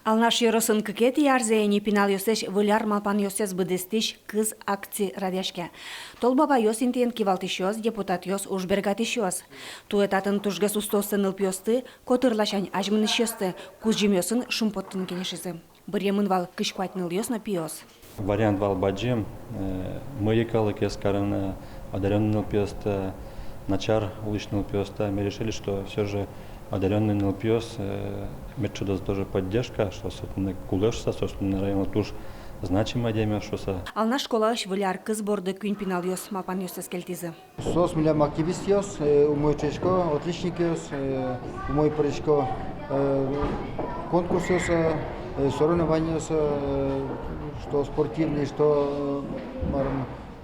Алнаш йоросын кыкет ярзеяни пинал йосеш выляр малпан йосес быдестиш кыз акции радяшке. Тол баба йос интен кивалтиш йос, депутат йос ужбергатиш йос. Туэтатын тужгас устосын ылпьосты, котырлашань ажмыныш йосты, кузжим йосын шумпоттын кенешизы. Бырьемын вал кышкуатныл йос на пиос. Вариант вал баджим, мы екалы кескарен одаренный ылпьосты, начар уличный ылпьосты. Мы решили, что все же одаренный НЛПС мерчудас тоже поддержка, что собственно кулешса, собственно район туж значимая демя, что са. Ална школа аш выляр кыз борды күн пинал йос малпан йосес келтизы. Сос милям активист йос, у мой чешко отличник йос, у мой паричко конкурс йос, соревнования йос, что спортивный, что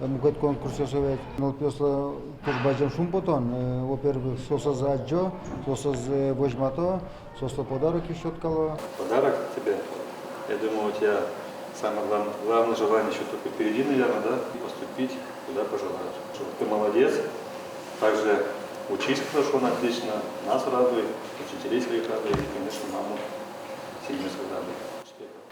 мукет конкурс йосовет. НЛПС тоже баджам шумпотон, во-первых, соса за аджо, соса за вожмато, соса подарок еще откало. Подарок тебе, я думаю, у тебя самое главное желание еще только впереди, наверное, да, поступить, куда пожелаешь. Чтобы ты молодец, также учись хорошо, отлично, нас радуй, учителей своих радуй, и, конечно, маму сильно радуй.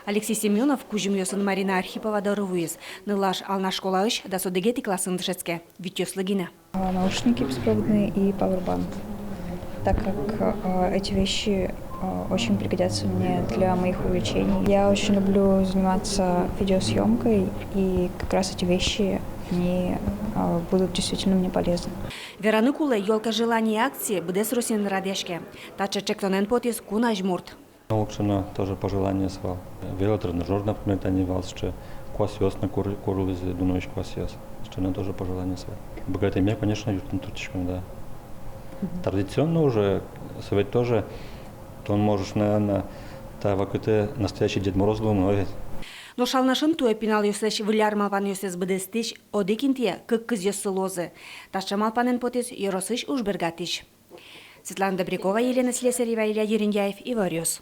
Алексей Семенов, кужим йосын Марина Архипова дарывуез. Нылаш ална школа иш да содегети классын дышецке. Витёс Лыгина. Наушники беспроводные и пауэрбанк. Так как эти вещи очень пригодятся мне для моих увлечений. Я очень люблю заниматься видеосъемкой, и как раз эти вещи они будут действительно мне полезны. Вераны кулы ёлка желания акции бдес росин радяшке. Тача чектонен потис кунаж мурт. Лучше тоже пожелание свал. Велотренажер, например, они валсче квасиос на курлызе, дунович квасиос. Что на тоже пожелание свал. Богатый меня, конечно, ютным турчиком, да. Традиционно уже, совет тоже, то он можешь, наверное, вакыты настоящий Дед Мороз луной. Но шалнашын туе пинал йосеш выляр малпан йосес бдестиш одекинтие кык кыз йосы лозы. Таша малпанен потис йоросыш ужбергатиш. Светлана Добрякова, Елена Слесарева, Илья Ериндяев, Ивариус.